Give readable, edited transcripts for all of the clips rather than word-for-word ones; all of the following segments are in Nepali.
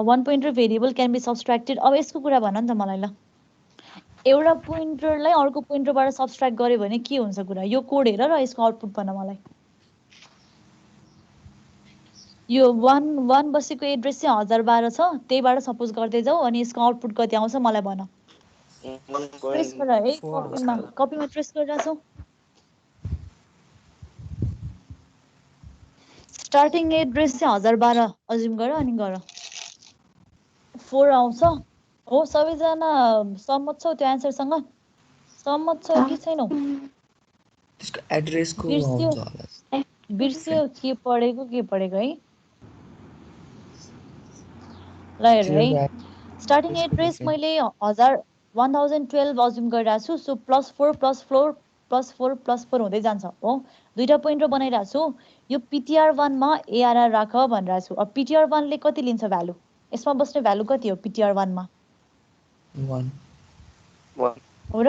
one pointer variable can be subtracted. अब यसको कुरा भन नि त मलाई ल एउटा पोइन्टरलाई अर्को पोइन्टरबाट सब्स्ट्र्याक्ट गर्यो भने के हुन्छ कुरा यो कोड हेर र यसको आउटपुट भन मलाई यो 1 बसेको एड्रेस चाहिँ 1012 छ त्यहीबाट सपोज गर्दै जाऊ अनि यसको आउटपुट कति आउँछ मलाई भन ट्रेस गर है कपीमा ट्रेस गरिराछौ स्टार्टिङ एड्रेस चाहिँ 1012 अज्युम गर अनि गर 4 आउँछ हो सबैजना सहमत छौ त्यो आन्सरसँग सहमत छौ कि छैनौ त्यसको एड्रेसको आउँछ होला बिर्स्यो के पढेको है ल हेर है स्टार्टिङ एड्रेस मैले 1012 अज्युम गरिरहेको छु सो +4 हुँदै जान्छ हो दुईटा पोइन्टर बनाइरहेको छु यो ptr1 मा arr राख भनिरहेको छु अब ptr1 ले कति लिन्छ भ्यालु यसमा बस्ने भ्यालु कति हो ptr1 मा 1 हो र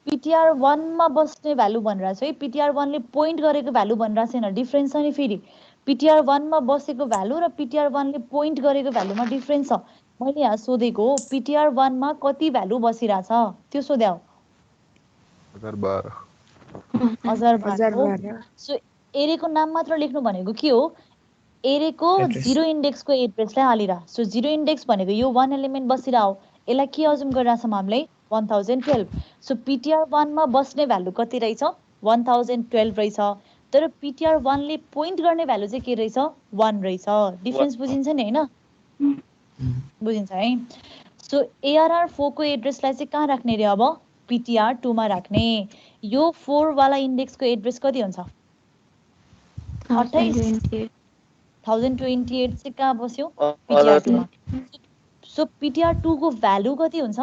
ptr1 मा बस्ने भ्यालु भनिरहेको छु है ptr1 ले पोइन्ट गरेको भ्यालु भनिरहेको छैन डिफरेन्स छ नि फेरि ptr1 मा बसेको भ्यालु र ptr1 ले पोइन्ट गरेको भ्यालुमा डिफरेन्स छ मैले यहाँ सोधेको ptr1 मा कति भ्यालु बसिरहेछ त्यो सोध्या हो 1012 सो एरेको नाम मात्र लेख्नु भनेको के हो एरेको जिरो इन्डेक्सको एड्रेसलाई हालिरा सो जिरो इन्डेक्स भनेको यो 1 एलिमेन्ट बसिरा हो यसलाई के अज्युम गरिरहेछौँ हामीले 1012 सो ptr1 मा बस्ने भ्यालु कति रहेछ 1012 रहेछ तर ptr1 ले पोइन्ट गर्ने भ्यालु चाहिँ के रहेछ 1 रहेछ डिफरेन्स बुझिन्छ नि हैन बुझिन्छ है सो arr4 को एड्रेसलाई चाहिँ कहाँ राख्ने रे अब ptr2 मा राख्ने यो 4 वाला इन्डेक्सको एड्रेस कति हुन्छ 1028 चाहिँ कहाँ बस्यो ptr2 मा सो ptr2 को भ्यालु कति हुन्छ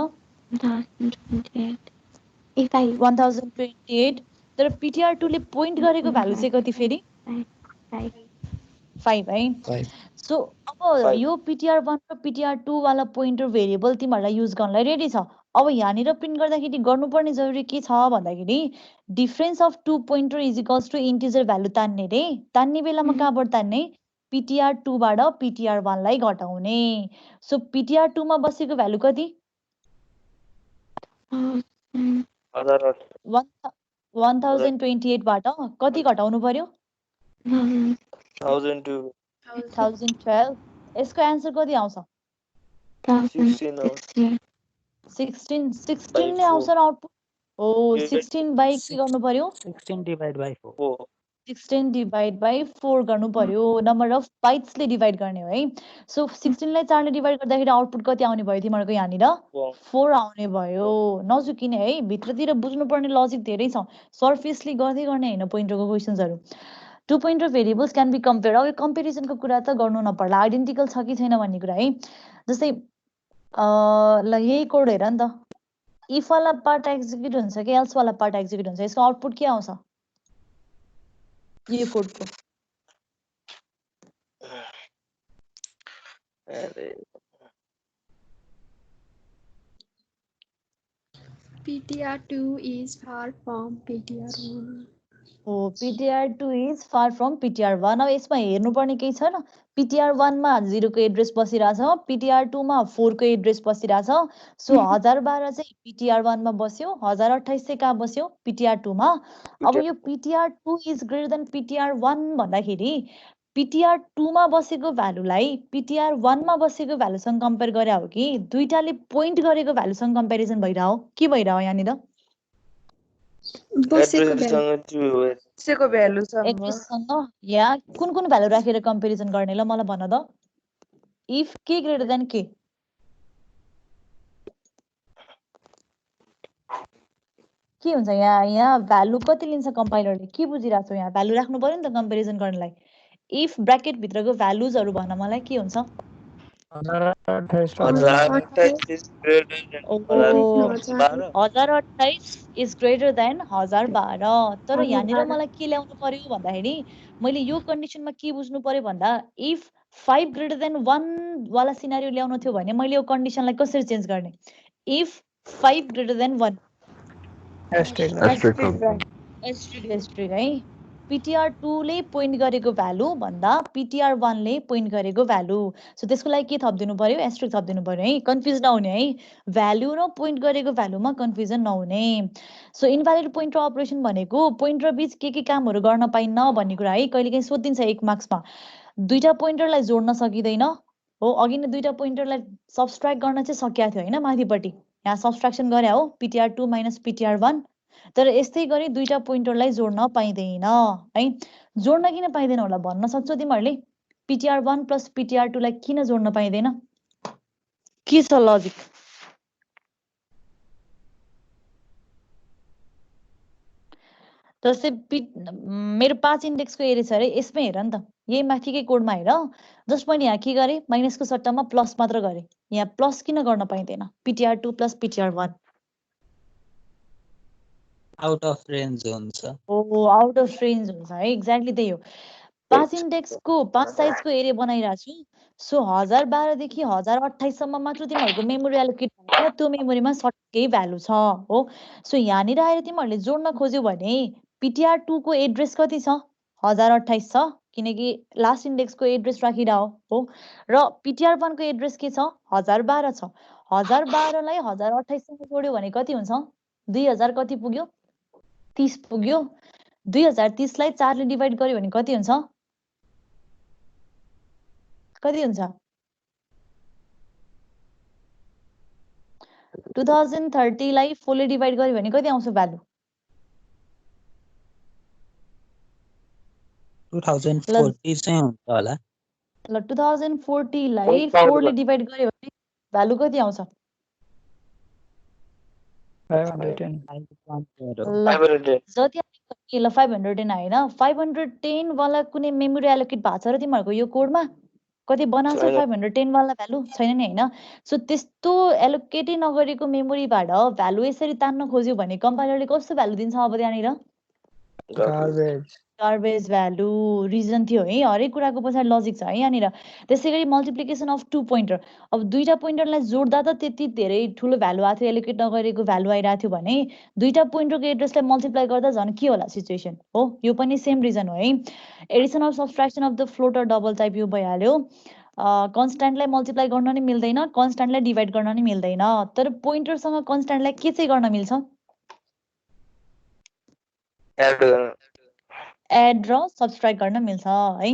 1028 तर ptr2 ले पोइन्ट गरेको भ्यालु चाहिँ कति फेरि 5 है सो अब यो ptr1 र ptr2 वाला पोइन्टर भेरिएबल तिमीहरुलाई युज गर्नलाई रेडी छ अब यहाँनिर प्रिन्ट गर्दाखेरि गर्नुपर्ने जरुरी के छ भन्दाखेरि difference of two pointer is equals to integer value तान्ने रे तान्ने बेलामा कहाँबाट तान्ने ptr2 बाट ptr1 लाई घटाउने सो ptr2 मा बसेको भ्यालु कति 1028 बाट कति घटाउनु पर्यो 1012 यसको आन्सर कति आउँछ 16 ले आउँछ र आउटपुट हो 16 बाइ के गर्नु पर्यो 16 डिवाइड बाइ 4 16 डिवाइड बाइ 4 गर्नु पर्यो नम्बर अफ बाइट्स ले डिवाइड गर्ने हो है सो 16 लाई 4 ले डिवाइड गर्दाखेरि आउटपुट कति आउने भयो तिमीहरुको यहाँनिर 4 आउने भयो नजुकिने है भित्रतिर बुझ्नु पर्ने लजिक धेरै छ सरफेसली गर्दै गर्ने हैन पोइन्टरको क्वेशन्सहरु to pointer variables can be compare अब यो कम्पेरिजनको कुरा त गर्नु नपर्ला आइडेन्टिकल छ कि छैन भन्ने कुरा है जस्तै ल यही कोड हेर नि त इफ वाला पार्ट एक्जिक्युट हुन्छ कि एल्स वाला पार्ट एक्जिक्युट हुन्छ यसको आउटपुट के आउँछ यो कोडको ptr2 is far from ptr1 हो ptr2 is far from ptr1 अब यसमा हेर्नुपर्ने केही छैन ptr1 मा 0 को एड्रेस बसिरहेछ ptr2 मा 4 को एड्रेस बसिरहेछ सो 1012 चाहिँ ptr1 मा बस्यो 1028 चाहिँ कहाँ बस्यो ptr2 मा अब यो ptr2 is greater than ptr1 भन्दाखेरि ptr2 मा बसेको भ्यालुलाई ptr1 मा बसेको भ्यालुसँग कम्पेयर गरे हो कि दुईटाले पोइन्ट गरेको भ्यालुसँग कम्पेरिजन भइरा हो के भइरा हो यहाँनिर बसेको भ्यालु एड्रेससँग या कुन भ्यालु राखेर कम्पेरिजन गर्ने ल मलाई भन त इफ के ग्रेटर देन के हुन्छ यहाँ भ्यालु कति लिन्छ कम्पाइलरले के बुझिराछौ यहाँ भ्यालु राख्नु पर्यो नि त कम्पेरिजन गर्नलाई इफ ब्र्याकेट भित्रको भ्यालुजहरु भन मलाई के हुन्छ 1028 is greater than 1012 तर यहाँनिर मलाई के ल्याउनु पर्यो भन्दाखेरि मैले यो कन्डिसनमा के बुझ्नु पर्यो भन्दा इफ 5 greater than 1 वाला सिनारियो ल्याउनु थियो भने मैले यो कन्डिसनलाई कसरी चेन्ज गर्ने इफ 5 greater than 1 एस्ट्रिक है PTR2 ले पोइन्ट गरेको भ्यालु भन्दा PTR1 ले पोइन्ट गरेको भ्यालु। सो त्यसको लागि के थपिदिनु पर्यो? एस्ट्रिक थपिदिनु पर्यो है, कन्फ्युज नहुने है। भ्यालु र पोइन्ट गरेको भ्यालुमा कन्फ्युजन नहुने। सो इन्भ्यालिड पोइन्टर अपरेसन भनेको पोइन्टर बीच के कामहरू गर्न पाइन्न भन्ने कुरा है। कहिलेकाहीँ सोधिन्छ 1 मार्क्समा। दुईटा पोइन्टरलाई जोड्न सकिँदैन हो। अघि नै दुईटा पोइन्टरलाई सब्स्ट्र्याक्ट गर्न चाहिँ सकिएको थियो हैन, माथिपट्टि यहाँ सब्स्ट्र्याक्सन गरे हो, PTR2 माइनस PTR1। तर यस्तै गरी दुईटा पोइन्टरलाई जोड्न पाइँदैन है। जोड्न किन पाइँदैन होला भन्न सक्छौ तिमीहरूले? PTR1 प्लस PTR2 लाई किन जोड्न पाइँदैन? के छ लजिक? जस्तै मेरो 5 इन्डेक्सको एरे छ अरे, यसमै हेर नि त, यही माथिकै कोडमा हेर। जस्ट मैले यहाँ के गरेँ? माइनसको सट्टामा प्लस मात्र गरेँ। यहाँ प्लस किन गर्न पाइँदैन? PTR2 plus PTR1 out of range हुन्छ। हो, आउट अफ रेन्ज हुन्छ है, एक्ज्याक्टली त्यही हो। 5 इन्डेक्सको 5 साइजको एरे बनाइरहेको छु। सो 1012 देखि 1028 सम्म मात्र तिमीहरूको मेमोरी एलोकेट भन्छ, त्यो मेमोरीमा सट्टै भ्यालु छ हो। सो यहाँनिर आएर तिमीहरूले जोड्न खोज्यौ भने PTR2 को एड्रेस कति छ? 1028 छ, किनकि लास्ट इन्डेक्सको एड्रेस राखिरह हो। र PTR1 को एड्रेस के छ? 1012 छ। 1012 लाई 1028 सँग जोड्यो भने कति हुन्छ? 2000 कति पुग्यो? 30 पुग्यो। 2030 लाई 4 ले डिवाइड गर्यो भने कति हुन्छ? कति हुन्छ? 2030 लाई 4 ले डिवाइड गर्यो भने कति आउँछ भ्यालु? 2040 चाहिँ हुन्छ होला। ल 2040 लाई 4 ले डिवाइड गर्यो भने भ्यालु कति आउँछ? 510 जति ल 510 आएन। 510 वाला कुनै मेमोरी एलोकेट भएको छ र तिमीहरूको यो कोडमा? कति बनाएको छ 510 वाला भ्यालु? छैन नि हैन। सो त्यस्तो एलोकेटै नगरेको मेमोरीबाट भ्यालु यसरी तान्न खोज्यो भने कम्पाइलरले कस्तो भ्यालु दिन्छ अब त्यहाँनिर? Garbage value. रिजन थियो है, हरेक कुराको पछाडि लजिक छ है यहाँनिर। त्यसै गरी मल्टिप्लिकेसन अफ 2 पोइन्टर। अब दुईटा पोइन्टरलाई जोड्दा त त्यति धेरै ठुलो भ्यालु आएको थियो, एलोकेट नगरेको भ्यालु आइरहेको थियो भने दुईटा पोइन्टरको एड्रेसलाई मल्टिप्लाई गर्दा झन् के होला सिचुएसन हो? यो पनि सेम रिजन हो है। Edison of subtraction of the float र डबल टाइप यो भइहाल्यो। कन्स्ट्यान्टलाई मल्टिप्लाई गर्न नि मिल्दैन, कन्स्ट्यान्टलाई डिभाइड गर्न नि मिल्दैन। तर पोइन्टरसँग कन्स्ट्यान्टलाई के चाहिँ गर्न मिल्छ? एड र सब्स्ट्र्याक्ट गर्न मिल्छ है।